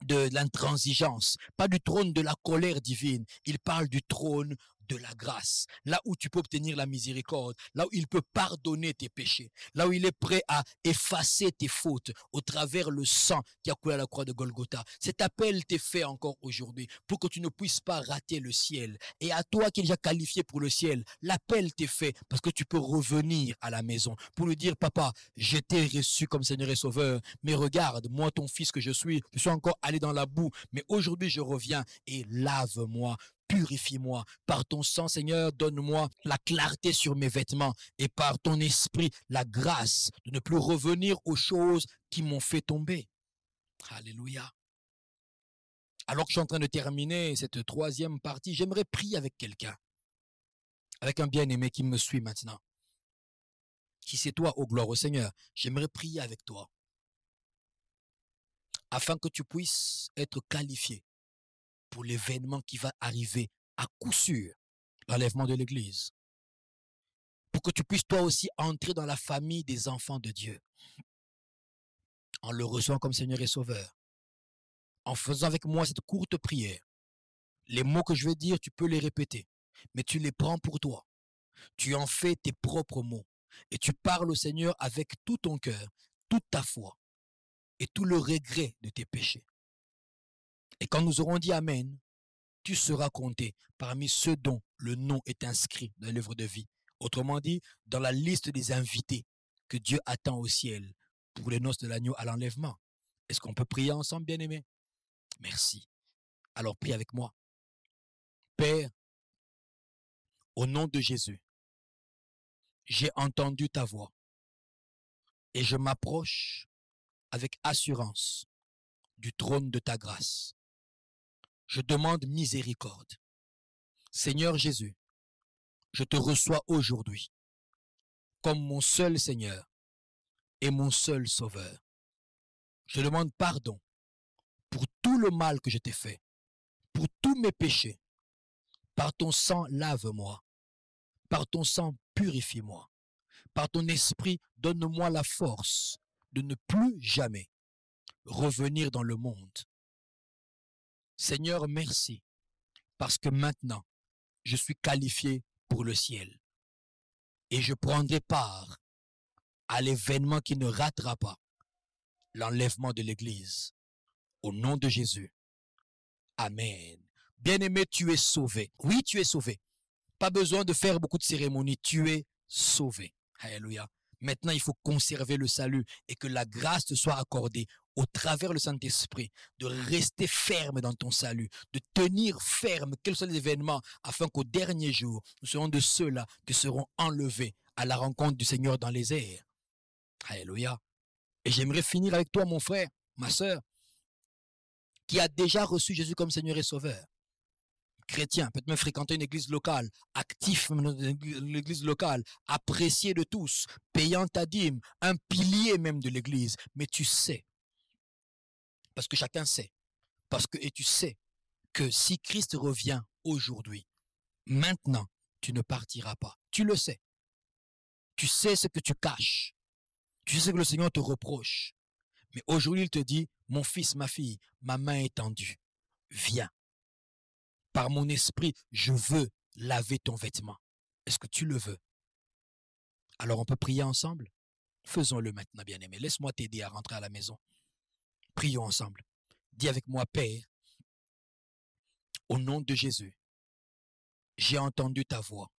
de l'intransigeance, pas du trône de la colère divine. Il parle du trône de la grâce, là où tu peux obtenir la miséricorde, là où il peut pardonner tes péchés, là où il est prêt à effacer tes fautes au travers le sang qui a coulé à la croix de Golgotha. Cet appel t'est fait encore aujourd'hui pour que tu ne puisses pas rater le ciel. Et à toi qui es déjà qualifié pour le ciel, l'appel t'est fait parce que tu peux revenir à la maison pour lui dire, papa, je t'ai reçu comme Seigneur et Sauveur, mais regarde, moi ton fils que je suis encore allé dans la boue, mais aujourd'hui je reviens et lave-moi. purifie-moi. Par ton sang, Seigneur, donne-moi la clarté sur mes vêtements et par ton esprit, la grâce de ne plus revenir aux choses qui m'ont fait tomber. Alléluia. Alors que je suis en train de terminer cette troisième partie, j'aimerais prier avec quelqu'un, avec un bien-aimé qui me suit maintenant. Si c'est toi, ô gloire au Seigneur, j'aimerais prier avec toi afin que tu puisses être qualifié pour l'événement qui va arriver à coup sûr, l'enlèvement de l'Église. Pour que tu puisses toi aussi entrer dans la famille des enfants de Dieu en le recevant comme Seigneur et Sauveur. En faisant avec moi cette courte prière, les mots que je vais dire, tu peux les répéter, mais tu les prends pour toi. Tu en fais tes propres mots et tu parles au Seigneur avec tout ton cœur, toute ta foi et tout le regret de tes péchés. Et quand nous aurons dit Amen, tu seras compté parmi ceux dont le nom est inscrit dans le livre de vie. Autrement dit, dans la liste des invités que Dieu attend au ciel pour les noces de l'agneau à l'enlèvement. Est-ce qu'on peut prier ensemble, bien-aimés? Merci. Alors prie avec moi. Père, au nom de Jésus, j'ai entendu ta voix et je m'approche avec assurance du trône de ta grâce. Je demande miséricorde. Seigneur Jésus, je te reçois aujourd'hui comme mon seul Seigneur et mon seul Sauveur. Je demande pardon pour tout le mal que je t'ai fait, pour tous mes péchés. Par ton sang, lave-moi. Par ton sang, purifie-moi. Par ton esprit, donne-moi la force de ne plus jamais revenir dans le monde. Seigneur, merci, parce que maintenant, je suis qualifié pour le ciel. Et je prendrai part à l'événement qui ne ratera pas l'enlèvement de l'Église. Au nom de Jésus. Amen. Bien-aimé, tu es sauvé. Oui, tu es sauvé. Pas besoin de faire beaucoup de cérémonies. Tu es sauvé. Alléluia. Maintenant, il faut conserver le salut et que la grâce te soit accordée au travers le Saint-Esprit, de rester ferme dans ton salut, de tenir ferme, quels soient les événements, afin qu'au dernier jour, nous serons de ceux-là qui seront enlevés à la rencontre du Seigneur dans les airs. Alléluia. Et j'aimerais finir avec toi, mon frère, ma sœur, qui a déjà reçu Jésus comme Seigneur et Sauveur. Chrétien, peut-être même fréquenter une église locale, actif dans l'église locale, apprécié de tous, payant ta dîme, un pilier même de l'église. Mais tu sais, parce que chacun sait, et tu sais que si Christ revient aujourd'hui, maintenant, tu ne partiras pas. Tu le sais. Tu sais ce que tu caches. Tu sais ce que le Seigneur te reproche. Mais aujourd'hui, il te dit, mon fils, ma fille, ma main est tendue. Viens. Par mon esprit, je veux laver ton vêtement. Est-ce que tu le veux? Alors on peut prier ensemble? Faisons-le maintenant, bien-aimé. Laisse-moi t'aider à rentrer à la maison. Prions ensemble. Dis avec moi, Père, au nom de Jésus, j'ai entendu ta voix.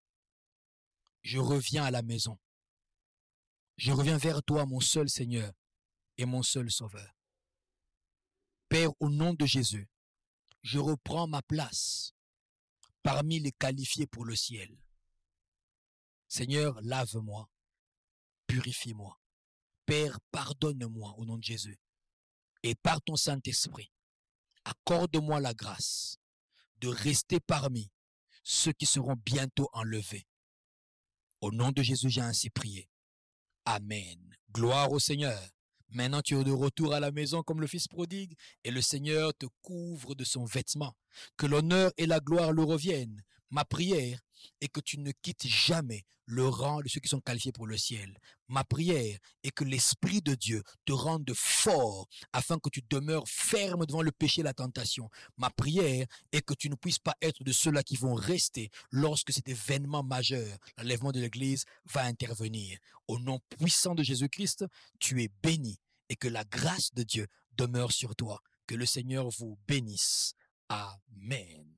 Je reviens à la maison. Je reviens vers toi, mon seul Seigneur et mon seul Sauveur. Père, au nom de Jésus, je reprends ma place parmi les qualifiés pour le ciel. Seigneur, lave-moi, purifie-moi. Père, pardonne-moi au nom de Jésus. Et par ton Saint-Esprit, accorde-moi la grâce de rester parmi ceux qui seront bientôt enlevés. Au nom de Jésus, j'ai ainsi prié. Amen. Gloire au Seigneur. Maintenant, tu es de retour à la maison comme le fils prodigue et le Seigneur te couvre de son vêtement. Que l'honneur et la gloire lui reviennent. Ma prière est que tu ne quittes jamais le rang de ceux qui sont qualifiés pour le ciel. Ma prière est que l'Esprit de Dieu te rende fort afin que tu demeures ferme devant le péché et la tentation. Ma prière est que tu ne puisses pas être de ceux-là qui vont rester lorsque cet événement majeur, l'enlèvement de l'Église, va intervenir. Au nom puissant de Jésus-Christ, tu es béni et que la grâce de Dieu demeure sur toi. Que le Seigneur vous bénisse. Amen.